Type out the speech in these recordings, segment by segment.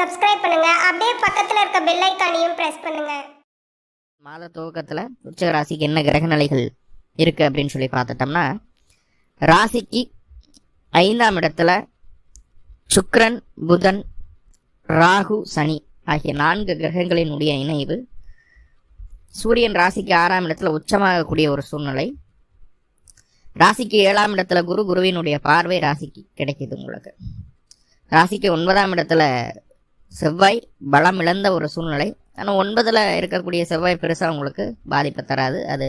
Subscribe பண்ணுங்க. அப்படியே பக்கத்துல இருக்க பெல் ஐகானையும் பிரஸ் பண்ணுங்க. மாத துவக்கத்தில் விருச்சிக ராசிக்கு என்ன கிரக நிலைகள் இருக்குது அப்படின்னு சொல்லி பார்த்துட்டோம்னா, ராசிக்கு 5ஆம் இடத்துல சுக்கிரன், புதன், ராகு, சனி ஆகிய 4 கிரகங்களினுடைய இணைவு. சூரியன் ராசிக்கு 6ஆம் இடத்துல உச்சமாகக்கூடிய ஒரு சூழ்நிலை. ராசிக்கு 7ஆம் இடத்துல குருவினுடைய பார்வை ராசிக்கு கிடைக்கிது. உங்களுக்கு ராசிக்கு 9ஆம் இடத்துல செவ்வாய் பலம் இழந்த ஒரு சூழ்நிலை. ஆனால் 9ல் இருக்கக்கூடிய செவ்வாய் பெருசாக உங்களுக்கு பாதிப்பை தராது. அது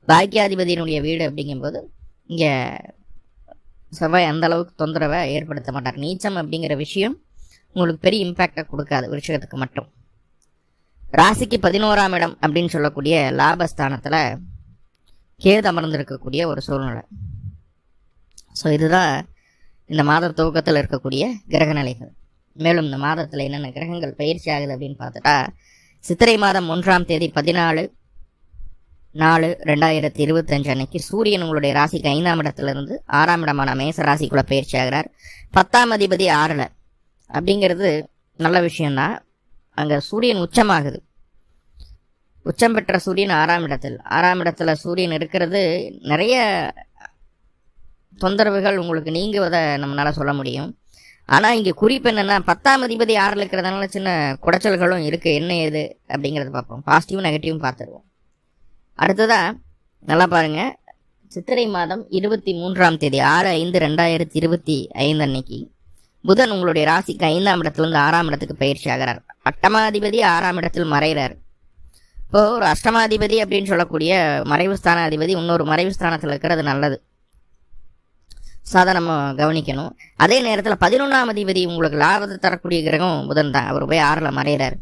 பாக்கியாதிபதியினுடைய வீடு அப்படிங்கும்போது இங்கே செவ்வாய் அந்த அளவுக்கு தொந்தரவை ஏற்படுத்த மாட்டார். நீச்சம் அப்படிங்கிற விஷயம் உங்களுக்கு பெரிய இம்பேக்டை கொடுக்காது விருச்சிகத்துக்கு மட்டும். ராசிக்கு 11ஆம் இடம் அப்படின்னு சொல்லக்கூடிய லாபஸ்தானத்தில் கேது அமர்ந்திருக்கக்கூடிய ஒரு சூழ்நிலை. ஸோ இதுதான் இந்த மாத துவக்கத்தில் இருக்கக்கூடிய கிரக நிலைகள். மேலும் இந்த மாதத்தில் என்னென்ன கிரகங்கள் பயிற்சி ஆகுது அப்படின்னு பார்த்துட்டா, சித்திரை மாதம் 1ஆம் தேதி 14/4/2025 அன்னைக்கு சூரியன் உங்களுடைய ராசிக்கு 5ஆம் இடத்திலிருந்து 6ஆம் இடமான மேச ராசிக்குள்ள பயிற்சி ஆகிறார். 10ஆம் அதிபதி 6ல் அப்படிங்கிறது நல்ல விஷயம்தான். அங்கே சூரியன் உச்சமாகுது. உச்சம் பெற்ற சூரியன் 6ஆம் இடத்துல சூரியன் இருக்கிறது நிறைய தொந்தரவுகள் உங்களுக்கு நீங்குவதை நம்மளால சொல்ல முடியும். ஆனால் இங்கே குறிப்பு என்னென்னா, 10ஆம் அதிபதி 6ல் இருக்கிறதுனால சின்ன குடைச்சல்களும் இருக்குது. என்ன ஏது அப்படிங்கிறத பார்ப்போம். பாசிட்டிவும் நெகட்டிவும் பார்த்துருவோம். அடுத்ததாக நல்லா பாருங்கள், சித்திரை மாதம் 23ஆம் தேதி 6/5/2025 அன்னைக்கு புதன் உங்களுடைய ராசிக்கு 5ஆம் இடத்துலேருந்து 6ஆம் இடத்துக்கு பயிற்சி ஆகிறார். அட்டமாதிபதி 6ஆம் இடத்தில் மறைகிறார். இப்போது ஒரு அஷ்டமாதிபதி அப்படின்னு சொல்லக்கூடிய மறைவு ஸ்தான அதிபதி இன்னொரு மறைவு ஸ்தானத்தில் இருக்கிறது நல்லது. சாதா நம்ம கவனிக்கணும். அதே நேரத்தில் 11ஆம் அதிபதி உங்களுக்கு லாபத்தை தரக்கூடிய கிரகம் புதன் தான். அவர் போய் 6ல் மறைகிறார்.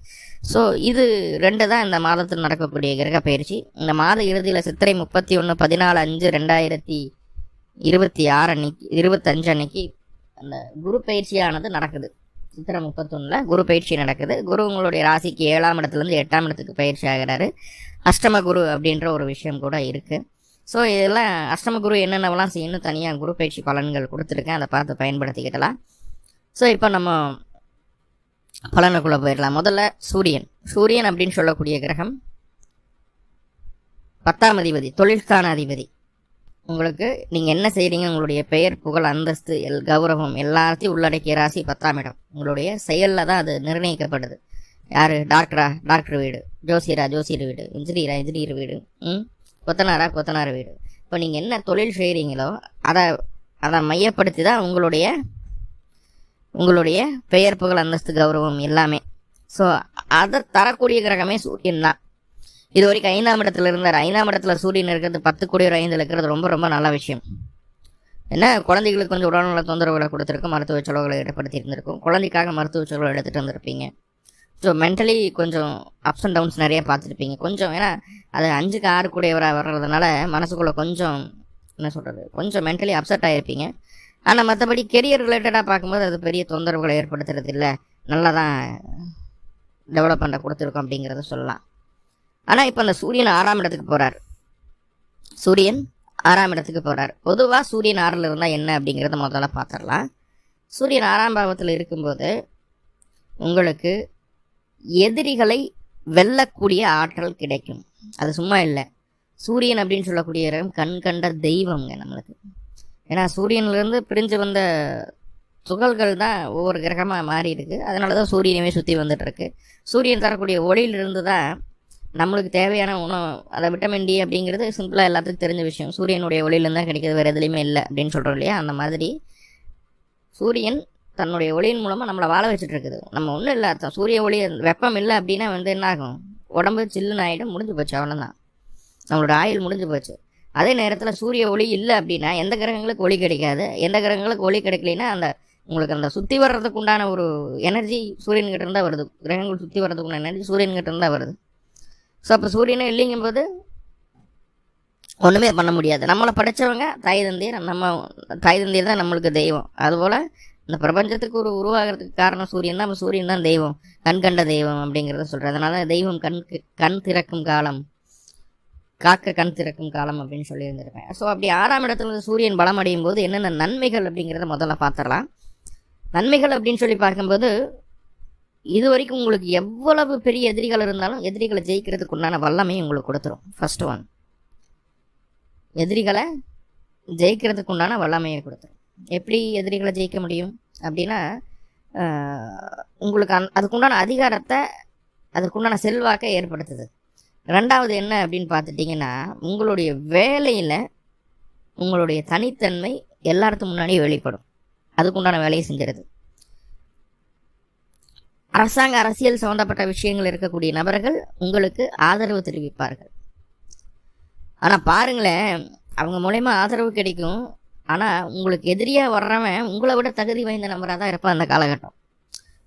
ஸோ இது 2 தான் இந்த மாதத்தில் நடக்கக்கூடிய கிரக பயிற்சி. இந்த மாத இறுதியில் சித்திரை 31/14/5/2026 அன்னைக்கு 25 அன்னைக்கு அந்த குரு பயிற்சியானது நடக்குது. சித்திரை 31 குரு பயிற்சி நடக்குது. குரு உங்களுடைய ராசிக்கு 7ஆம் இடத்துலேருந்து 8ஆம் இடத்துக்கு பயிற்சி ஆகிறாரு. அஷ்டம குரு அப்படின்ற ஒரு விஷயம் கூட இருக்குது. ஸோ இதெல்லாம் அஷ்டம குரு என்னென்னவெல்லாம் செய்யணும் தனியாக குரு பயிற்சி பலன்கள் கொடுத்துருக்கேன். அதை பார்த்து பயன்படுத்திக்கிட்டலாம். ஸோ இப்போ நம்ம பலனுக்குள்ளே போயிடலாம். முதல்ல சூரியன் அப்படின்னு சொல்லக்கூடிய கிரகம் 10ஆம் அதிபதி, தொழில்ஸ்தான அதிபதி. உங்களுக்கு நீங்கள் என்ன செய்கிறீங்க, உங்களுடைய பெயர், புகழ், அந்தஸ்து, கௌரவம் எல்லாத்தையும் உள்ளடக்கிய ராசி 10ஆம் இடம். உங்களுடைய செயலில் தான் அது நிர்ணயிக்கப்படுது. யார் டாக்டர் வீடு, ஜோசியர் வீடு, இன்ஜினியர் வீடு, கொத்தனார் வீடு. இப்போ நீங்கள் என்ன தொழில் செய்கிறீங்களோ அதை மையப்படுத்தி தான் உங்களுடைய பெயர், புகழ், அந்தஸ்து, கௌரவம் எல்லாமே. ஸோ அதை தரக்கூடிய கிரகமே சூரியன் தான். இது வரைக்கும் 5ஆம் இடத்துல இருந்தார். 5ஆம் இடத்துல சூரியன் இருக்கிறது 10 கோடி 5 இருக்கிறது ரொம்ப ரொம்ப நல்ல விஷயம். ஏன்னா குழந்தைகளுக்கு கொஞ்சம் உடல்நல தொந்தரவுகளை கொடுத்துருக்கும், மருத்துவ செலவுகளை ஏற்படுத்தி இருந்திருக்கும். குழந்தைக்காக மருத்துவ செலவுகளை எடுத்துகிட்டு வந்திருப்பீங்க. ஸோ மென்டலி கொஞ்சம் அப்ஸ் அண்ட் டவுன்ஸ் நிறைய பார்த்துருப்பீங்க. கொஞ்சம் ஏன்னா அது 5க்கு 6 கூடியவராக வர்றதுனால மனசுக்குள்ளே கொஞ்சம் கொஞ்சம் மென்டலி அப்செட் ஆகிருப்பீங்க. ஆனால் மற்றபடி கெரியர் ரிலேட்டடாக பார்க்கும்போது அது பெரிய தொந்தரவுகளை ஏற்படுத்துறது இல்லை. நல்லா தான் டெவலப்மெண்ட்டை கொடுத்துருக்கோம் அப்படிங்கிறத சொல்லலாம். ஆனால் இப்போ அந்த சூரியன் 6ஆம் இடத்துக்கு போகிறார். பொதுவாக சூரியன் 6ல் இருந்தால் என்ன அப்படிங்கிறத முதல்ல பார்த்துடலாம். சூரியன் 6ஆம் பாவத்தில் இருக்கும்போது உங்களுக்கு எதிரிகளை வெல்லக்கூடிய ஆற்றல் கிடைக்கும். அது சும்மா இல்லை. சூரியன் அப்படின்னு சொல்லக்கூடிய கண் கண்ட தெய்வம்ங்க நம்மளுக்கு. ஏன்னா சூரியன்லேருந்து பிரிஞ்சு வந்த துகள்கள் தான் ஒவ்வொரு கிரகமாக மாறி இருக்குது. அதனால தான் சூரியனவே சுற்றி வந்துட்டுருக்கு. சூரியன் தரக்கூடிய ஒளியிலிருந்து தான் நம்மளுக்கு தேவையான உணவு, அதை விட்டமின் டி அப்படிங்கிறது சிம்பிளாக எல்லாத்துக்கும் தெரிஞ்ச விஷயம். சூரியனுடைய ஒளியிலேருந்து தான் கிடைக்கிது, வேறு எதுலேயுமே இல்லை அப்படின்னு சொல்கிறோம் இல்லையா? அந்த மாதிரி சூரியன் தன்னுடைய ஒளியின் மூலமாக நம்மளை வாழ வச்சுட்டு இருக்குது. நம்ம ஒன்றும் இல்லை, அர்த்தம் சூரிய ஒளி வெப்பம் இல்லை அப்படின்னா என்ன ஆகும், உடம்பு சில்லுன்னு ஆகிடும், முடிஞ்சு போச்சு, அவ்வளோதான், நம்மளோட ஆயுள் முடிஞ்சு போச்சு. அதே நேரத்தில் சூரிய ஒளி இல்லை அப்படின்னா எந்த கிரகங்களுக்கு ஒளி கிடைக்காது. எந்த கிரகங்களுக்கு ஒளி கிடைக்கலைன்னா உங்களுக்கு அந்த சுற்றி வர்றதுக்கு உண்டான ஒரு எனர்ஜி சூரியன்கிட்ட இருந்தால் வருது. கிரகங்கள் சுற்றி வர்றதுக்கு உண்டான எனர்ஜி சூரியன்கிட்ட இருந்தால் வருது. ஸோ அப்போ சூரியனே இல்லைங்கும் போது ஒன்றுமே பண்ண முடியாது. நம்மளை படைத்தவங்க தாய் தந்தையர் தான் நம்மளுக்கு தெய்வம். அதுபோல் இந்த பிரபஞ்சத்துக்கு உருவாகிறதுக்கு காரணம் சூரியன் தான். சூரியன் தான் தெய்வம், கண் கண்ட தெய்வம் அப்படிங்கிறத சொல்கிறேன். அதனால தெய்வம் கண் திறக்கும் காலம், காக்க கண் திறக்கும் காலம் அப்படின்னு சொல்லியிருந்திருப்பேன். ஸோ அப்படி 6ஆம் இடத்துல சூரியன் பலம் அடையும் போது என்னென்ன நன்மைகள் அப்படிங்கிறத முதல்ல பார்த்துடலாம். நன்மைகள் அப்படின்னு சொல்லி பார்க்கும்போது இது வரைக்கும் உங்களுக்கு எவ்வளவு பெரிய எதிரிகள் இருந்தாலும் எதிரிகளை ஜெயிக்கிறதுக்கு உண்டான வல்லமையும் உங்களுக்கு கொடுத்துரும். ஃபர்ஸ்ட் ஒன், எதிரிகளை ஜெயிக்கிறதுக்கு உண்டான வல்லமையை கொடுத்துரும். எப்படி எதிரிகளை ஜெயிக்க முடியும் அப்படின்னா, உங்களுக்கு அதுக்குண்டான அதிகாரத்தை, அதுக்குண்டான செல்வாக்கை ஏற்படுத்துது. ரெண்டாவது என்ன அப்படின்னு பார்த்துட்டிங்கன்னா, உங்களுடைய வேலையில் உங்களுடைய தனித்தன்மை எல்லாத்துக்கும் முன்னாடியே வெளிப்படும். அதுக்குண்டான வேலையை செஞ்சிருது. அரசியல் சம்மந்தப்பட்ட விஷயங்கள் இருக்கக்கூடிய நபர்கள் உங்களுக்கு ஆதரவு தெரிவிப்பார்கள். ஆனால் பாருங்களேன், அவங்க மூலயமா ஆதரவு கிடைக்கும். ஆனால் உங்களுக்கு எதிரியாக வர்றவன் உங்களை விட தகுதி வாய்ந்த நபராக தான் இருப்பான் அந்த காலகட்டம்.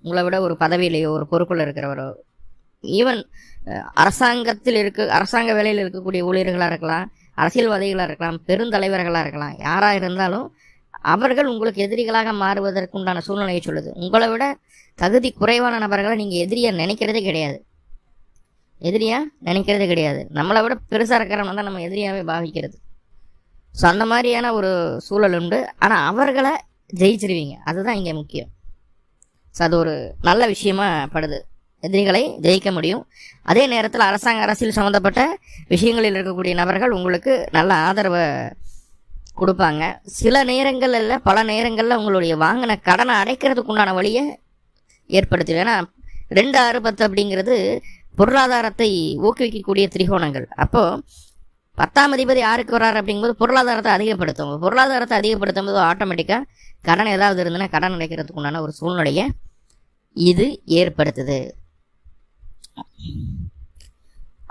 உங்களை விட ஒரு பதவியிலையோ ஒரு பொறுப்பில் இருக்கிறவரோ, ஈவன் அரசாங்க வேலையில் இருக்கக்கூடிய ஊழியர்களாக இருக்கலாம், அரசியல்வாதிகளாக இருக்கலாம், பெருந்தலைவர்களாக இருக்கலாம், யாராக இருந்தாலும் அவர்கள் உங்களுக்கு எதிரிகளாக மாறுவதற்குண்டான சூழ்நிலையை சொல்லுது. உங்களை விட தகுதி குறைவான நபர்களை நீங்கள் எதிரியாக நினைக்கிறதே கிடையாது. நம்மளை விட பெருசாக இருக்கிறவங்க தான் நம்ம எதிரியாகவே பாவிக்கிறது. ஸோ அந்த மாதிரியான ஒரு சூழல் உண்டு. ஆனால் அவர்களை ஜெயிச்சிருவீங்க, அதுதான் இங்கே முக்கியம். ஸோ அது ஒரு நல்ல விஷயமா படுது. எதிரிகளை ஜெயிக்க முடியும். அதே நேரத்தில் அரசியல் சம்மந்தப்பட்ட விஷயங்களில் இருக்கக்கூடிய நபர்கள் உங்களுக்கு நல்ல ஆதரவை கொடுப்பாங்க. சில நேரங்களில், பல நேரங்களில் உங்களுடைய வாங்கின கடனை அடைக்கிறதுக்கு உண்டான வழியை ஏற்படுத்திடும். ஏன்னா 2, 6, 10 அப்படிங்கிறது பொருளாதாரத்தை ஊக்குவிக்கக்கூடிய திரிகோணங்கள். அப்போது 10ஆம் அதிபதி யாருக்கு வர்றாரு அப்படிங்கும்போது பொருளாதாரத்தை அதிகப்படுத்தும் போது ஆட்டோமேட்டிக்காக கடன் ஏதாவது இருந்ததுன்னா கடன் அடைக்கிறதுக்கு உண்டான ஒரு சூழ்நிலையை இது ஏற்படுத்துது.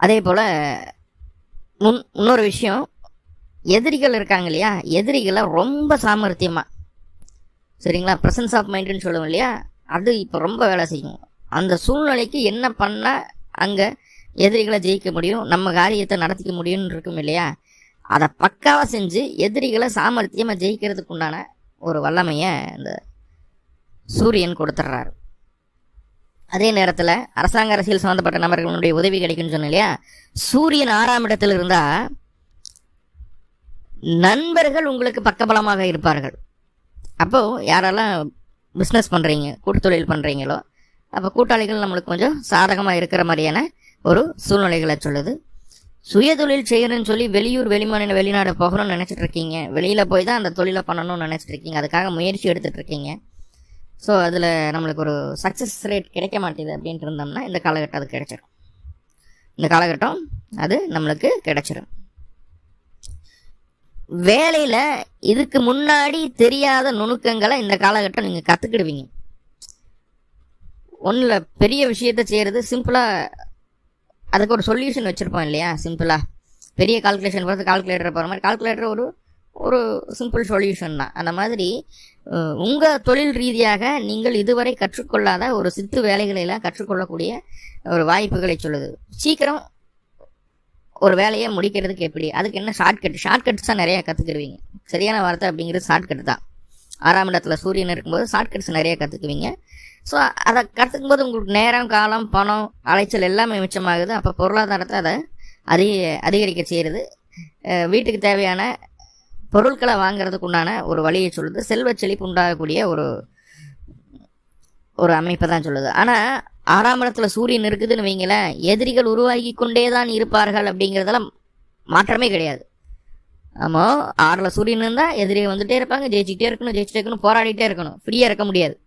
அதே போல் இன்னொரு விஷயம், எதிரிகள் இருக்காங்க இல்லையா, எதிரிகளை ரொம்ப சாமர்த்தியமாக, சரிங்களா, ப்ரெசன்ஸ் ஆஃப் மைண்டுன்னு சொல்லுவோம் இல்லையா, அது இப்போ ரொம்ப வேலை செய்யும். அந்த சூழ்நிலைக்கு என்ன பண்ணால் அங்கே எதிரிகளை ஜெயிக்க முடியும், நம்ம காரியத்தை நடத்திக்க முடியும்னு இருக்கும் இல்லையா, அதை பக்காவாக செஞ்சு எதிரிகளை சாமர்த்தியமாக ஜெயிக்கிறதுக்கு உண்டான ஒரு வல்லமையை இந்த சூரியன் கொடுத்துட்றாரு. அதே நேரத்தில் அரசியல் சம்மந்தப்பட்ட நபர்களுடைய உதவி கிடைக்குன்னு சொன்னோம் இல்லையா, சூரியன் 6ஆம் இடத்தில் இருந்தால் நண்பர்கள் உங்களுக்கு பக்கபலமாக இருப்பார்கள். அப்போது யாரெல்லாம் பிஸ்னஸ் பண்ணுறீங்க, கூட்டுத்தொழில் பண்ணுறீங்களோ, அப்போ கூட்டாளிகள் நம்மளுக்கு கொஞ்சம் சாதகமாக இருக்கிற மாதிரியான ஒரு சூழ்நிலைகளை சொல்லுது. சுயதொழில் செய்யணும்னு சொல்லி வெளிமாநில வெளிநாடு போகணும்னு நினச்சிட்டு இருக்கீங்க, வெளியில் போய் தான் அந்த தொழிலை பண்ணணும்னு நினச்சிட்டு இருக்கீங்க, அதுக்காக முயற்சி எடுத்துகிட்டு இருக்கீங்க. ஸோ அதில் நம்மளுக்கு ஒரு சக்ஸஸ் ரேட் கிடைக்க மாட்டேது அப்படின்ட்டு இருந்தோம்னா இந்த காலகட்டம் அது கிடைச்சிடும். அது நம்மளுக்கு கிடைச்சிடும். வேலையில் இதுக்கு முன்னாடி தெரியாத நுணுக்கங்களை இந்த காலகட்டம் நீங்கள் கற்றுக்கிடுவீங்க. ஒன்றில் பெரிய விஷயத்தை செய்கிறது சிம்பிளாக, அதுக்கு ஒரு சொல்யூஷன் வச்சுருப்போம் இல்லையா, சிம்பிளாக பெரிய கால்குலேஷன் போகிறது கால்குலேட்டர் போகிற மாதிரி, கால்குலேட்டர் ஒரு சிம்பிள் சொல்யூஷன் தான். அந்த மாதிரி உங்கள் தொழில் ரீதியாக நீங்கள் இதுவரை கற்றுக்கொள்ளாத ஒரு சித்து வேலைகளெல்லாம் கற்றுக்கொள்ளக்கூடிய ஒரு வாய்ப்புகளை சொல்லுது. சீக்கிரம் ஒரு வேலையை முடிக்கிறதுக்கு எப்படி, அதுக்கு என்ன ஷார்ட்கட்ஸ் தான் நிறையா கற்றுக்கிடுவீங்க. சரியான வார்த்தை அப்படிங்கிறது ஷார்ட்கட் தான். 6ஆம் இடத்துல சூரியன் இருக்கும்போது ஷார்ட்கட்ஸ் நிறையா கற்றுக்குவீங்க. ஸோ அதை கற்றுக்கும்போது உங்களுக்கு நேரம், காலம், பணம், அலைச்சல் எல்லாமே மிச்சமாகுது. அப்போ பொருளாதாரத்தை அதை அதிகரிக்க செய்கிறது. வீட்டுக்கு தேவையான பொருட்களை வாங்கிறதுக்கு உண்டான ஒரு வழியை சொல்லுது. செல்வ செழிப்பு உண்டாகக்கூடிய ஒரு அமைப்பை தான் சொல்லுது. ஆனால் 6ஆம் இடத்துல சூரியன் இருக்குதுன்னு வைங்களேன், எதிரிகள் உருவாகி கொண்டே தான் இருப்பார்கள் அப்படிங்கிறதெல்லாம் மாற்றமே கிடையாது. ஆமாம், 6ல் சூரியன் இருந்தால் எதிரிகள் வந்துகிட்டே இருப்பாங்க, ஜெயிச்சிக்கிட்டே இருக்கணும், போராடிட்டே இருக்கணும், ஃப்ரீயாக இருக்க முடியாது.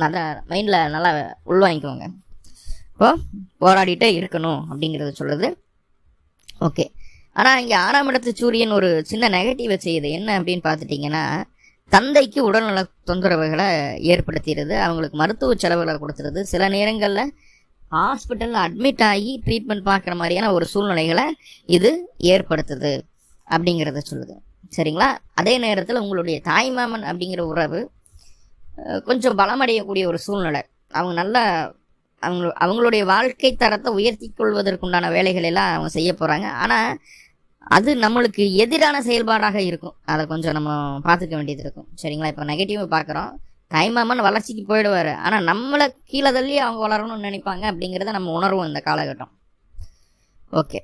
நல்லா மைண்டில் நல்லா உள்வாங்கிக்குவாங்க. இப்போது போராடிட்டே இருக்கணும் அப்படிங்கிறத சொல்லுது. ஓகே, ஆனால் இங்கே 6ஆம் இடத்து சூரியன் ஒரு சின்ன நெகட்டிவை செய்யுது. என்ன அப்படின்னு பார்த்துட்டிங்கன்னா, தந்தைக்கு உடல்நல தொந்தரவுகளை ஏற்படுத்திடுது, அவங்களுக்கு மருத்துவ செலவுகளை கொடுத்துருது. சில நேரங்களில் ஹாஸ்பிட்டலில் அட்மிட் ஆகி ட்ரீட்மெண்ட் பார்க்குற மாதிரியான ஒரு சூழ்நிலைகளை இது ஏற்படுத்துது அப்படிங்கிறத சொல்லுது. சரிங்களா? அதே நேரத்தில் உங்களுடைய தாய்மாமன் அப்படிங்கிற உறவு கொஞ்சம் பலமடையக்கூடிய ஒரு சூழ்நிலை. அவங்க நல்லா அவங்களுடைய வாழ்க்கை தரத்தை உயர்த்தி கொள்வதற்குண்டான வேலைகள் எல்லாம் அவங்க செய்ய போகிறாங்க. ஆனால் அது நம்மளுக்கு எதிரான செயல்பாடாக இருக்கும். அதை கொஞ்சம் நம்ம பார்த்துக்க வேண்டியது இருக்கும். சரிங்களா? இப்போ நெகட்டிவாக பார்க்குறோம், தாய்மாமன் வளர்ச்சிக்கு போயிடுவார், ஆனால் நம்மளை கீழே தள்ளி அவங்க வளரணும்னு நினைப்பாங்க அப்படிங்கிறத நம்ம உணர்வோம் இந்த காலகட்டம். ஓகே,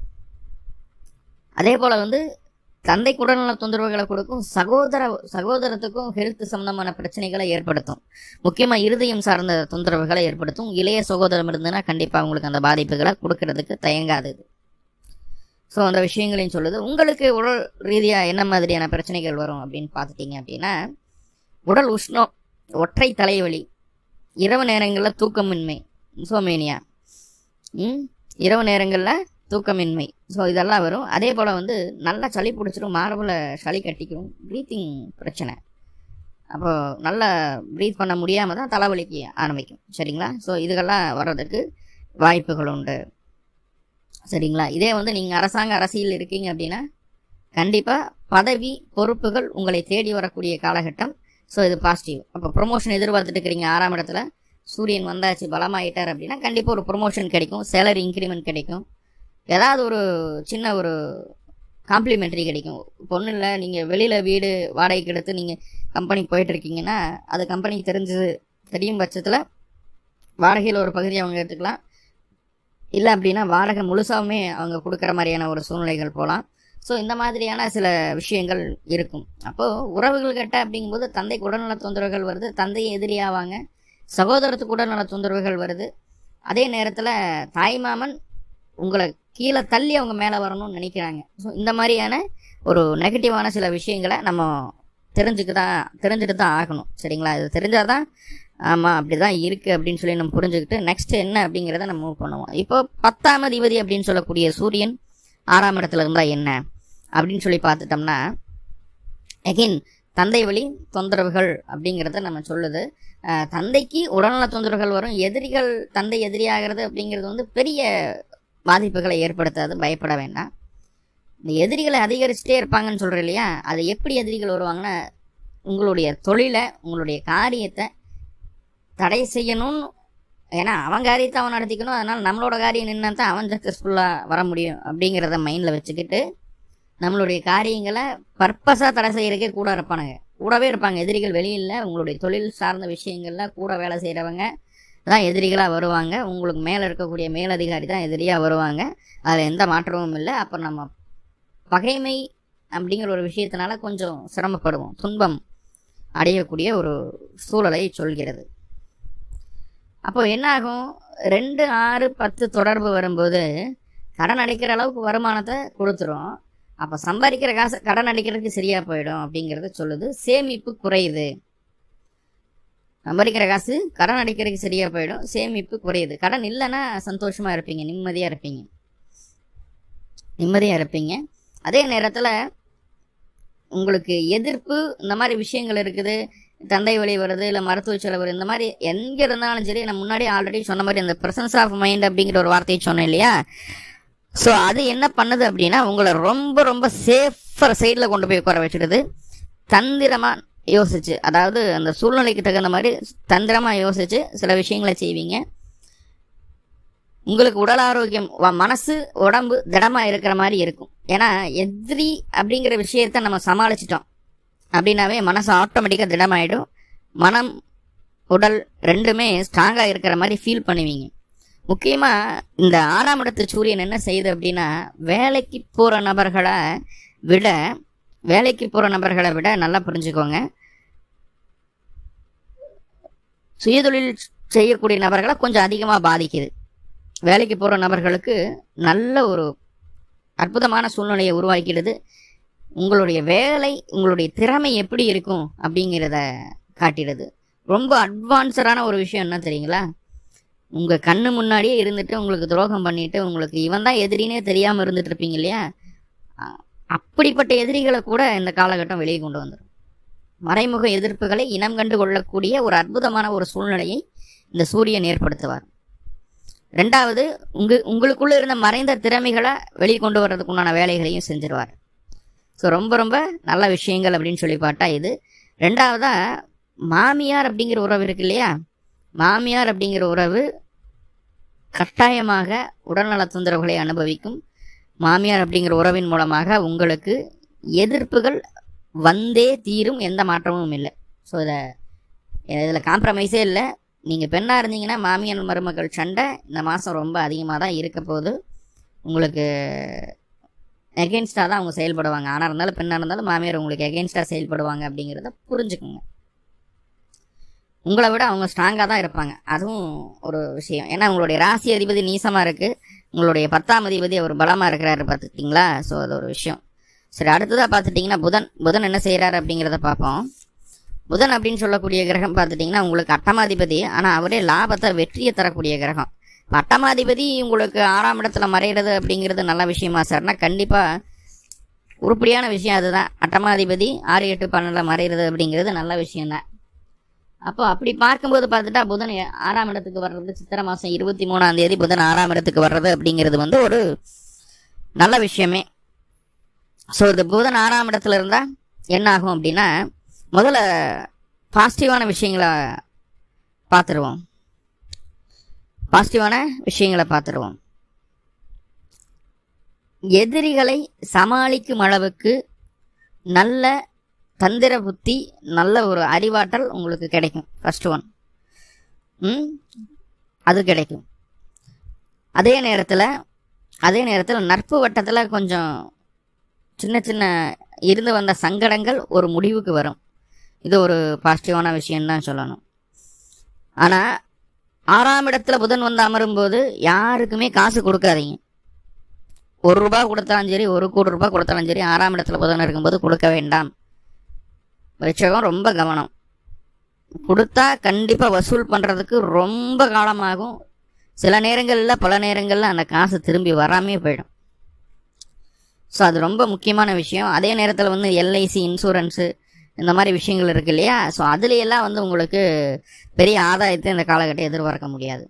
அதே போல் தந்தைக்கு உடல்நல தொந்தரவுகளை கொடுக்கும், சகோதரத்துக்கும் ஹெல்த் சம்பந்தமான பிரச்சனைகளை ஏற்படுத்தும். முக்கியமாக இருதயம் சார்ந்த தொந்தரவுகளை ஏற்படுத்தும். இளைய சகோதரம் இருந்ததுன்னா கண்டிப்பாக உங்களுக்கு அந்த பாதிப்புகளை கொடுக்கறதுக்கு தயங்காது. ஸோ அந்த விஷயங்களையும் சொல்லுது. உங்களுக்கு உடல் ரீதியாக என்ன மாதிரியான பிரச்சனைகள் வரும் அப்படின்னு பார்த்துட்டிங்க அப்படின்னா, உடல் உஷ்ணம், ஒற்றை தலைவலி, இரவு நேரங்களில் தூக்கமின்மை, இன்சோமேனியா, இரவு நேரங்களில் தூக்கமின்மை, ஸோ இதெல்லாம் வரும். அதே போல் நல்லா சளி பிடிச்சிரும், மார்பில் சளி கட்டிக்கும், ப்ரீத்திங் பிரச்சனை, அப்போது நல்லா ப்ரீத் பண்ண முடியாமல் தான் தலைவலிக்கு ஆரம்பிக்கும். சரிங்களா? ஸோ இதுகெல்லாம் வர்றதுக்கு வாய்ப்புகள் உண்டு. சரிங்களா? இதே நீங்கள் அரசியல் இருக்கீங்க அப்படின்னா கண்டிப்பாக பதவி பொறுப்புகள் உங்களை தேடி வரக்கூடிய காலகட்டம். ஸோ இது பாசிட்டிவ். அப்போ ப்ரொமோஷன் எதிர்பார்த்துட்டு இருக்கிறீங்க, 6ஆம் இடத்துல சூரியன் வந்தாச்சு, பலமாயிட்டார் அப்படின்னா கண்டிப்பாக ஒரு ப்ரொமோஷன் கிடைக்கும், சேலரி இன்க்ரிமெண்ட் கிடைக்கும், ஏதாவது ஒரு சின்ன ஒரு காம்ப்ளிமெண்ட்ரி கிடைக்கும். ஒன்றும் இல்லை, நீங்கள் வெளியில் வீடு வாடகைக்கு எடுத்து நீங்கள் கம்பெனிக்கு போயிட்டுருக்கீங்கன்னா அது கம்பெனிக்கு தெரியும் பட்சத்தில் வாடகையில் ஒரு பகுதியை அவங்க எடுத்துக்கலாம். இல்லை அப்படின்னா வாடகை முழுசாகவுமே அவங்க கொடுக்குற மாதிரியான ஒரு சூழ்நிலைகள் போகலாம். ஸோ இந்த மாதிரியான சில விஷயங்கள் இருக்கும். அப்போது உறவுகள் கிட்ட அப்படிங்கும்போது தந்தைக்கு உடல்நல தொந்தரவுகள் வருது, தந்தையை எதிரியாவாங்க, சகோதரத்துக்கு உடல்நல தொந்தரவுகள் வருது. அதே நேரத்தில் தாய்மாமன் உங்களை கீழே தள்ளி அவங்க மேலே வரணும்னு நினைக்கிறாங்க. ஸோ இந்த மாதிரியான ஒரு நெகட்டிவான சில விஷயங்களை நம்ம தெரிஞ்சுட்டு தான் ஆகணும். சரிங்களா? இது தெரிஞ்சால் தான் ஆமாம் அப்படி தான் இருக்குது அப்படின்னு சொல்லி நம்ம புரிஞ்சுக்கிட்டு நெக்ஸ்ட் என்ன அப்படிங்கிறத நம்ம மூவ் பண்ணுவோம். இப்போ 10ஆம் அதிபதி அப்படின்னு சொல்லக்கூடிய சூரியன் 6ஆம் இடத்துல இருந்தால் என்ன அப்படின்னு சொல்லி பார்த்துட்டோம்னா, அகெயின் தந்தை வழி தொந்தரவுகள் அப்படிங்கிறத நம்ம சொல்லுது. தந்தைக்கு உடல்நல தொந்தரவுகள் வரும். தந்தை எதிரியாகிறது அப்படிங்கிறது பெரிய பாதிப்புகளை ஏற்படுத்தாது, பயப்பட வேண்டாம். இந்த எதிரிகளை அதிகரிச்சுட்டே இருப்பாங்கன்னு சொல்கிறேன் இல்லையா, அது எப்படி எதிரிகள் வருவாங்கன்னா, உங்களுடைய தொழிலை, உங்களுடைய காரியத்தை தடை செய்யணும்னு, ஏன்னா அவன் காரியத்தை அவன் நடத்திக்கணும், அதனால் நம்மளோட காரியம் நின்னா தான் அவன் சக்ஸஸ்ஃபுல்லாக வர முடியும் அப்படிங்கிறத மைண்டில் வச்சுக்கிட்டு நம்மளுடைய காரியங்களை பர்பஸாக தடை செய்கிறதுக்கே கூடவே இருப்பாங்க எதிரிகள். வெளியில் உங்களுடைய தொழில் சார்ந்த விஷயங்களில் கூட வேலை செய்கிறவங்க தான் எதிரிகளாக வருவாங்க. உங்களுக்கு மேலே இருக்கக்கூடிய மேலதிகாரி தான் எதிரியாக வருவாங்க. அதில் எந்த மாற்றமும் இல்லை. அப்போ நம்ம பகைமை அப்படிங்கிற ஒரு விஷயத்தினால கொஞ்சம் சிரமப்படுவோம், துன்பம் அடையக்கூடிய ஒரு சூழலை சொல்கிறது. அப்போ என்ன ஆகும், 2, 6, 10 தொடர்பு வரும்போது கடன் அடைக்கிற அளவுக்கு வருமானத்தை கொடுத்துரும். அப்போ சம்பாதிக்கிற காசு கடன் அடைக்கிறதுக்கு சரியாக போயிடும் அப்படிங்கிறத சொல்லுது. சேமிப்பு குறையுது. சம்பாதிக்கிற காசு கடன் அடைக்கிறதுக்கு சரியாக போயிடும், சேமிப்பு குறையுது. கடன் இல்லைன்னா சந்தோஷமாக இருப்பீங்க, நிம்மதியாக இருப்பீங்க. அதே நேரத்தில் உங்களுக்கு எதிர்ப்பு இந்த மாதிரி விஷயங்கள் இருக்குது, தந்தை வழி வருது, இல்லை மருத்துவ செலவு, இந்த மாதிரி எங்கே இருந்தாலும் சரி. நான் முன்னாடி ஆல்ரெடி சொன்ன மாதிரி அந்த ப்ரெசன்ஸ் ஆஃப் மைண்ட் அப்படிங்கிற ஒரு வார்த்தையை சொன்னேன் இல்லையா. ஸோ அது என்ன பண்ணுது அப்படின்னா, உங்களை ரொம்ப ரொம்ப சேஃபர் சைடில் கொண்டு போய் உட்கார வச்சுடுது. தந்திரமாக யோசிச்சு, அதாவது அந்த சூழ்நிலைக்கு தகுந்த மாதிரி தந்திரமாக யோசிச்சு சில விஷயங்களை செய்வீங்க. உங்களுக்கு உடல் ஆரோக்கியம், மனசு உடம்பு திடமாக இருக்கிற மாதிரி இருக்கும். ஏன்னா எதிரி அப்படிங்கிற விஷயத்த நம்ம சமாளிச்சிட்டோம் அப்படின்னாவே மனசு ஆட்டோமேட்டிக்காக திடமாயிடும். மனம் உடல் ரெண்டுமே ஸ்ட்ராங்காக இருக்கிற மாதிரி ஃபீல் பண்ணுவீங்க. முக்கியமாக இந்த 6ஆம் இடத்து சூரியன் என்ன செய்யுது அப்படின்னா, வேலைக்கு போகிற நபர்களை விட நல்லா புரிஞ்சுக்கோங்க, சுயதொழில் செய்யக்கூடிய நபர்களை கொஞ்சம் அதிகமாக பாதிக்குது. வேலைக்கு போகிற நபர்களுக்கு நல்ல ஒரு அற்புதமான சூழ்நிலையை உருவாக்கிடுது. உங்களுடைய வேலை, உங்களுடைய திறமை எப்படி இருக்கும் அப்படிங்கிறத காட்டிடுது. ரொம்ப அட்வான்ஸ்டான ஒரு விஷயம் என்ன தெரியுங்களா, உங்கள் கண்ணு முன்னாடியே இருந்துட்டு உங்களுக்கு துரோகம் பண்ணிட்டு உங்களுக்கு இவன் தான் எதிரினே தெரியாமல் இருந்துட்டு இருப்பீங்க இல்லையா, அப்படிப்பட்ட எதிரிகளை கூட இந்த காலகட்டம் வெளியே கொண்டு வந்துடும். மறைமுக எதிர்ப்புகளை இனம் கண்டு கொள்ளக்கூடிய ஒரு அற்புதமான ஒரு சூழ்நிலையை இந்த சூரியன் ஏற்படுத்துவார். 2வது, உங்களுக்குள்ள இருந்த மறைந்த திறமைகளை வெளியே கொண்டு வர்றதுக்கு உண்டான வேலைகளையும் செஞ்சிருவார். ஸோ ரொம்ப ரொம்ப நல்ல விஷயங்கள் அப்படின்னு சொல்லி பார்த்தா இது. 2வதா, மாமியார் அப்படிங்கிற உறவு இருக்கு இல்லையா, மாமியார் அப்படிங்கிற உறவு கட்டாயமாக உடல்நல தொந்தரவுகளை அனுபவிக்கும். மாமியார் அப்படிங்கிற உறவின் மூலமாக உங்களுக்கு எதிர்ப்புகள் வந்தே தீரும், எந்த மாற்றமும் இல்லை. ஸோ இதில் காம்ப்ரமைஸே இல்லை. நீங்கள் பெண்ணாக இருந்தீங்கன்னா மாமியார் மருமகள் சண்டை இந்த மாதம் ரொம்ப அதிகமாக தான் இருக்க போகுது. உங்களுக்கு எகெயின்ஸ்டாக தான் அவங்க செயல்படுவாங்க. ஆணாக இருந்தாலும் பெண்ணாக இருந்தாலும் மாமியார் உங்களுக்கு எகெயின்ஸ்டாக செயல்படுவாங்க அப்படிங்கிறத புரிஞ்சுக்குங்க. உங்களை விட அவங்க ஸ்ட்ராங்காக தான் இருப்பாங்க. அதுவும் ஒரு விஷயம். ஏன்னா உங்களுடைய ராசி அதிபதி நீசமாக இருக்குது, உங்களுடைய 10ஆம் அதிபதி அவர் பலமாக இருக்கிறாரு பார்த்துக்கிட்டிங்களா. ஸோ அது ஒரு விஷயம். சரி, அடுத்ததாக பார்த்துட்டிங்கன்னா புதன் என்ன செய்கிறாரு அப்படிங்கிறத பார்ப்போம். புதன் அப்படின்னு சொல்லக்கூடிய கிரகம் பார்த்துட்டிங்கன்னா உங்களுக்கு 8ஆம் அதிபதி, ஆனால் அவரே லாபத்தை வெற்றியை தரக்கூடிய கிரகம். 8ஆம் அதிபதி உங்களுக்கு 6ஆம் இடத்துல மறைகிறது அப்படிங்கிறது நல்ல விஷயமா சார்னா கண்டிப்பாக உருப்படியான விஷயம். அதுதான் 8ஆம் அதிபதி 6, 8, 12 மறைகிறது அப்படிங்கிறது நல்ல விஷயம்தான். அப்போ அப்படி பார்க்கும்போது பார்த்துட்டா புதன் 6ஆம் இடத்துக்கு வர்றது, சித்திரை மாதம் 23ஆம் தேதி புதன் 6ஆம் இடத்துக்கு வர்றது அப்படிங்கிறது வந்து ஒரு நல்ல விஷயமே. ஸோ இது புதன் 6ஆம் இடத்துல இருந்தால் என்ன ஆகும் அப்படின்னா, முதல்ல பாசிட்டிவான விஷயங்களை பார்த்துருவோம். எதிரிகளை சமாளிக்கும் அளவுக்கு நல்ல தந்திர புத்தி, நல்ல ஒரு அறிவாற்றல் உங்களுக்கு கிடைக்கும். ஃபர்ஸ்ட் ஒன் அது கிடைக்கும். அதே நேரத்தில் நட்பு வட்டத்தில் கொஞ்சம் சின்ன சின்ன இருந்து வந்த சங்கடங்கள் ஒரு முடிவுக்கு வரும். இது ஒரு பாசிட்டிவான விஷயம்தான் சொல்லணும். ஆனால் 6ஆம் இடத்துல புதன் வந்து அமரும்போது யாருக்குமே காசு கொடுக்காதீங்க. 1 ரூபா கொடுத்தாலும் சரி, 1 கோடி ரூபாய் கொடுத்தாலும் சரி, 6ஆம் இடத்துல புதன் இருக்கும்போது கொடுக்க வேண்டாம். விருச்சகம் ரொம்ப கவனம். கொடுத்தா கண்டிப்பாக வசூல் பண்ணுறதுக்கு ரொம்ப காலமாகும். சில நேரங்களில் பல நேரங்களில் அந்த காசு திரும்பி வராமே போயிடும். ஸோ அது ரொம்ப முக்கியமான விஷயம். அதே நேரத்தில் வந்து எல்ஐசி இன்சூரன்ஸு இந்த மாதிரி விஷயங்கள் இருக்குது இல்லையா. ஸோ அதுலையெல்லாம் வந்து உங்களுக்கு பெரிய ஆதாயத்தை இந்த காலகட்டம் எதிர்பார்க்க முடியாது.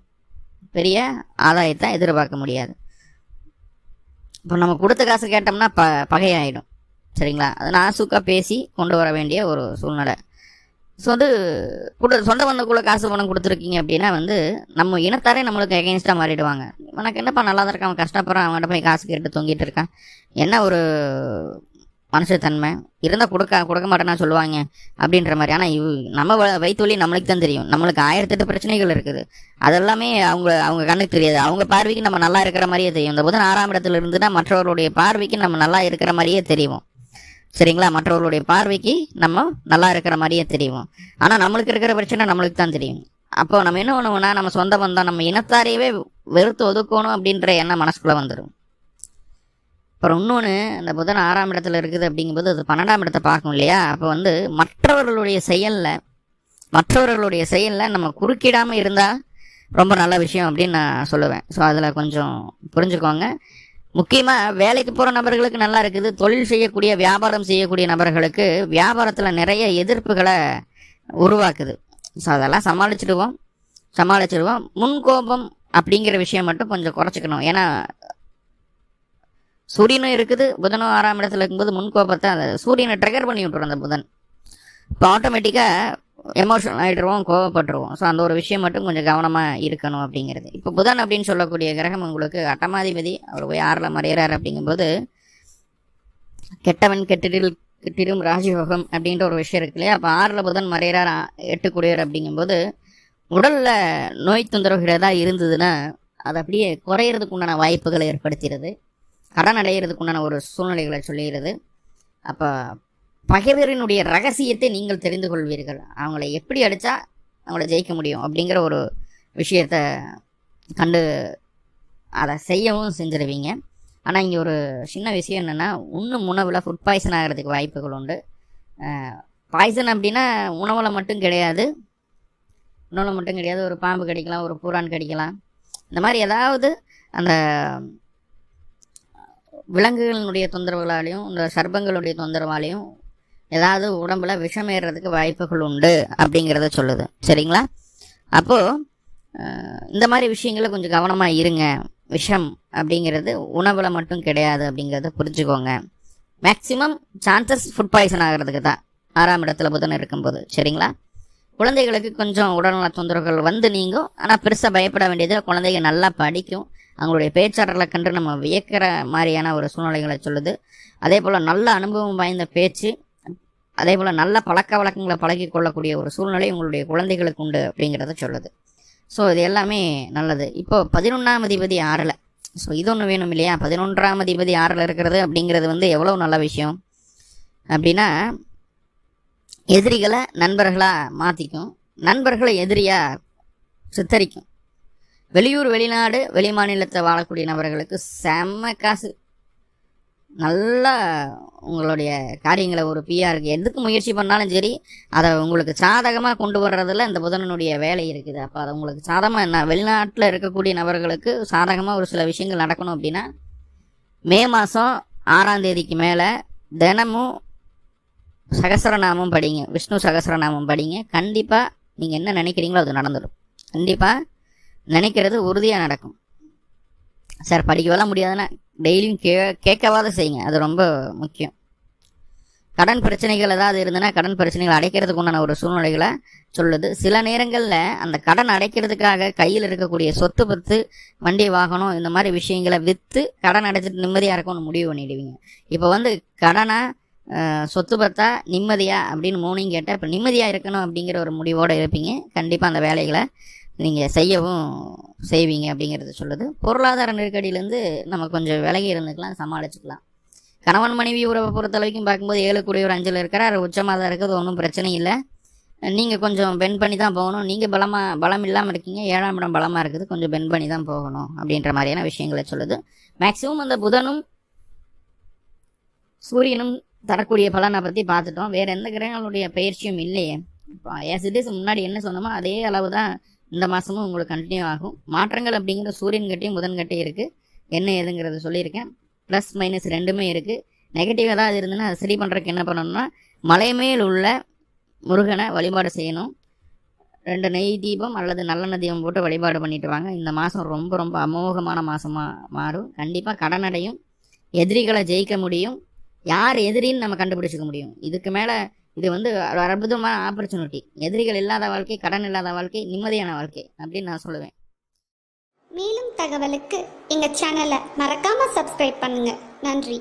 இப்போ நம்ம கொடுத்த காசு கேட்டோம்னா பகையாயிடும். சரிங்களா. அதை நாசுக்காக பேசி கொண்டு வர வேண்டிய ஒரு சூழ்நிலை. ஸோ வந்து சொந்த பந்தக்குள்ளே காசு பணம் கொடுத்துருக்கீங்க அப்படின்னா வந்து நம்ம இனத்தாரே நம்மளுக்கு எகெயின்ஸ்டாக மாறிடுவாங்க. உனக்கு என்னப்பா நல்லா தான் இருக்கான், அவன் கஷ்டப்படுறான், அவன்கிட்ட போய் காசு கேட்டு தொங்கிட்டு இருக்கான், என்ன ஒரு மனுஷத்தன்மை இருந்தால் கொடுக்க மாட்டேன்னா சொல்லுவாங்க அப்படின்ற மாதிரி. ஆனால் நம்ம வயிற்றுவலி நம்மளுக்கு தான் தெரியும். நம்மளுக்கு 1008 பிரச்சனைகள் இருக்குது. அதெல்லாமே அவங்க கண்ணுக்கு தெரியாது. அவங்க பார்வைக்கு நம்ம நல்லா இருக்கிற மாதிரியே தெரியும். இந்த புதன் 6ஆம் இடத்துல இருந்துன்னா மற்றவர்களுடைய பார்வைக்கு நம்ம நல்லா இருக்கிற மாதிரியே தெரியும். சரிங்களா. மற்றவர்களுடைய பார்வைக்கு நம்ம நல்லா இருக்கிற மாதிரியே தெரியும். ஆனால் நம்மளுக்கு இருக்கிற பிரச்சனை நம்மளுக்கு தான் தெரியும். அப்போ நம்ம என்ன பண்ணுவோம்னா, நம்ம சொந்த பந்தம் நம்ம இனத்தாரையவே வெறுத்து ஒதுக்கணும் அப்படின்ற எண்ணம் மனசுக்குள்ளே வந்துடும். அப்புறம் இன்னொன்று, இந்த புதன் 6ஆம் இடத்துல இருக்குது அப்படிங்கும்போது அது 12ஆம் இடத்தை பார்க்கும் இல்லையா. அப்போ வந்து மற்றவர்களுடைய செயலில் நம்ம குறுக்கிடாமல் இருந்தால் ரொம்ப நல்ல விஷயம் அப்படின்னு நான் சொல்லுவேன். ஸோ அதில் கொஞ்சம் புரிஞ்சுக்கோங்க. முக்கியமாக வேலைக்கு போகிற நபர்களுக்கு நல்லா இருக்குது. தொழில் செய்யக்கூடிய வியாபாரம் செய்யக்கூடிய நபர்களுக்கு வியாபாரத்தில் நிறைய எதிர்ப்புகளை உருவாக்குது. ஸோ அதெல்லாம் சமாளிச்சிடுவோம். முன்கோபம் அப்படிங்கிற விஷயம் மட்டும் கொஞ்சம் குறைச்சிக்கணும். ஏன்னா சூரியனும் இருக்குது, புதனும் 6ஆம் இடத்துல இருக்கும்போது முன்கோபத்தை அந்த சூரியனை ட்ரிகர் பண்ணி விட்டுரும் அந்த புதன். இப்போ ஆட்டோமேட்டிக்காக எமோஷனல் ஆகிடுவோம், கோவப்பட்டுருவோம். ஸோ அந்த ஒரு விஷயம் மட்டும் கொஞ்சம் கவனமாக இருக்கணும் அப்படிங்கிறது. இப்போ புதன் அப்படின்னு சொல்லக்கூடிய கிரகம் உங்களுக்கு 8ஆம் அதிபதி, அவர் போய் 6ல் மறைகிறார் அப்படிங்கும்போது கெட்டவன் கெட்டிடும் ராஜயோகம் அப்படின்ற ஒரு விஷயம் இருக்கு இல்லையா. அப்போ 6ல் புதன் மறைகிறார், 8 கூடியவர் அப்படிங்கும்போது உடலில் நோய் தொந்தரவுகள் ஏதாவது இருந்ததுன்னா அது அப்படியே குறையிறதுக்கு உண்டான வாய்ப்புகளை ஏற்படுத்துகிறது. கடன் அடைகிறதுக்கு உண்டான ஒரு சூழ்நிலைகளை சொல்லுகிறது. அப்போ பகைவரினுடைய ரகசியத்தை நீங்கள் தெரிந்து கொள்வீர்கள். அவங்கள எப்படி அடித்தா அவங்கள ஜெயிக்க முடியும் அப்படிங்கிற ஒரு விஷயத்த கண்டு அதை செய்யவும் செஞ்சிருவீங்க. ஆனால் இங்கே ஒரு சின்ன விஷயம் என்னென்னா, இன்னும் உணவில் ஃபுட் பாய்சன் ஆகிறதுக்கு வாய்ப்புகள் உண்டு. பாய்சன் அப்படின்னா உணவில் மட்டும் கிடையாது, ஒரு பாம்பு கடிக்கலாம், ஒரு பூரான் கடிக்கலாம். இந்த மாதிரி ஏதாவது அந்த விலங்குகளினுடைய தொந்தரவுகளாலையும் இந்த சர்ப்பங்களுடைய தொந்தரவாலையும் ஏதாவது உடம்புல விஷம் ஏறுறதுக்கு வாய்ப்புகள் உண்டு அப்படிங்கிறத சொல்லுது. சரிங்களா. அப்போது இந்த மாதிரி விஷயங்களை கொஞ்சம் கவனமாக இருங்க. விஷம் அப்படிங்கிறது உணவில் மட்டும் கிடையாது அப்படிங்கிறத புரிஞ்சுக்கோங்க. மேக்சிமம் சான்சஸ் ஃபுட் பாய்சன் ஆகிறதுக்கு தான் 6ஆம் இடத்துல புதன் இருக்கும்போது. சரிங்களா. குழந்தைகளுக்கு கொஞ்சம் உடல்நல தொந்தரவுகள் வந்து நீங்கும். ஆனால் பெருசாக பயப்பட வேண்டியதில் குழந்தைங்க நல்லா படிக்கும். அவங்களுடைய பேச்சாற்றலை கண்டு நம்ம வியக்கிற மாதிரியான ஒரு சூழ்நிலைகளை சொல்லுது. அதே போல் நல்ல அனுபவம் வாய்ந்த பேச்சு, அதே போல் நல்ல பழக்க வழக்கங்களை பழகி கொள்ளக்கூடிய ஒரு சூழ்நிலை உங்களுடைய குழந்தைகளுக்கு உண்டு அப்படிங்கிறத சொல்லுது. ஸோ இது எல்லாமே நல்லது. இப்போ 11ஆம் அதிபதி 6ல், ஸோ இது ஒன்று வேணும் இல்லையா? 11ஆம் அதிபதி 6ல் இருக்கிறது அப்படிங்கிறது வந்து எவ்வளோ நல்ல விஷயம் அப்படின்னா, எதிரிகளை நண்பர்களாக மாற்றிக்கும், நண்பர்களை எதிரியாக சித்தரிக்கும். வெளியூர் வெளிநாடு வெளி மாநிலத்தை வாழக்கூடிய நபர்களுக்கு செம்ம காசு. நல்லா உங்களுடைய காரியங்களை ஒரு பிஆருக்கு எதுக்கு முயற்சி பண்ணாலும் சரி, அதை உங்களுக்கு சாதகமாக கொண்டு வர்றதில் இந்த புதனுடைய வேலை இருக்குது. அப்போ அதை உங்களுக்கு சாதகமாக என்ன, வெளிநாட்டில் இருக்கக்கூடிய நபர்களுக்கு சாதகமாக ஒரு சில விஷயங்கள் நடக்கணும் அப்படின்னா, மே மாதம் 6ஆம் தேதிக்கு மேலே தினமும் சகஸ்ரநாமம் படிங்க, விஷ்ணு சகஸ்ரநாமம் படிங்க. கண்டிப்பாக நீங்கள் என்ன நினைக்கிறீங்களோ அது நடந்துடும். கண்டிப்பாக நினைக்கிறது உறுதியாக நடக்கும். சார் படிக்கவெல்லாம் முடியாதுன்னா டெய்லியும் கேட்கவாத செய்யுங்க, அது ரொம்ப முக்கியம். கடன் பிரச்சனைகள் ஏதாவது இருந்ததுன்னா கடன் பிரச்சனைகள் அடைக்கிறதுக்கு உண்டான ஒரு சூழ்நிலைகளை சொல்லுது. சில நேரங்களில் அந்த கடன் அடைக்கிறதுக்காக கையில் இருக்கக்கூடிய சொத்து பத்து, வண்டி வாகனம், இந்த மாதிரி விஷயங்களை விற்று கடன் அடைச்சிட்டு நிம்மதியாக இருக்கும்னு முடிவு பண்ணிடுவீங்க. இப்போ வந்து கடனா சொத்து பத்தா நிம்மதியா அப்படின்னு மூணையும் கேட்டால் இப்போ நிம்மதியாக இருக்கணும் அப்படிங்கிற ஒரு முடிவோடு இருப்பீங்க. கண்டிப்பாக அந்த வேலைகளை நீங்கள் செய்யவும் செய்வீங்க அப்படிங்கிறது சொல்லுது. பொருளாதார நெருக்கடியிலேருந்து நம்ம கொஞ்சம் விலகி இருந்துக்கலாம், சமாளிச்சுக்கலாம். கணவன் மனைவி உறவை பொறுத்தளவுக்கும் பார்க்கும்போது 7 கூடிய ஒரு 5ல் இருக்கிறார், உச்சமாக தான் இருக்கிறது, ஒன்றும் பிரச்சனை இல்லை. நீங்கள் கொஞ்சம் பெண்ட் பண்ணி தான் போகணும். நீங்கள் பலம் இல்லாமல் இருக்கீங்க, 7ஆம் இடம் பலமாக இருக்குது, கொஞ்சம் பெண்ட் பண்ணி தான் போகணும் அப்படின்ற மாதிரியான விஷயங்களை சொல்லுது. மேக்ஸிமம் அந்த புதனும் சூரியனும் தரக்கூடிய பலனை பற்றி பார்த்துட்டோம். வேறு எந்த கிரகங்களுடைய பயிற்சியும் இல்லையே. இப்போ ஏசிடிஸ் முன்னாடி என்ன சொன்னோமோ அதே அளவு தான் இந்த மாதமும் உங்களுக்கு கண்டினியூ ஆகும். மாற்றங்கள் அப்படிங்கிற சூரியன் கட்டையும் புதன் கட்டையும் இருக்குது. என்ன ஏதுங்கிறத சொல்லியிருக்கேன். ப்ளஸ் மைனஸ் ரெண்டுமே இருக்குது. நெகட்டிவ் ஏதாவது இருந்ததுன்னா அதை சரி பண்ணுறதுக்கு என்ன பண்ணணும்னா, மலை மேல் உள்ள முருகனை வழிபாடு செய்யணும். 2 நெய் தீபம் அல்லது நல்லெண்ணெய் தீபம் போட்டு வழிபாடு பண்ணிட்டு வாங்க. இந்த மாதம் ரொம்ப ரொம்ப அமோகமான மாதமாக மாறும். கண்டிப்பாக கடனடையும், எதிரிகளை ஜெயிக்க முடியும், யார் எதிரின்னு நம்ம கண்டுபிடிச்சிக்க முடியும். இதுக்கு மேலே இது வந்து ஒரு அற்புதமான ஆப்பர்ச்சுனிட்டி. எதிரிகள் இல்லாத வாழ்க்கை, கடன் இல்லாத வாழ்க்கை, நிம்மதியான வாழ்க்கை அப்படின்னு நான் சொல்லுவேன். மேலும் தகவலுக்கு எங்கள் சேனலை மறக்காமல் சப்ஸ்கிரைப் பண்ணுங்கள். நன்றி.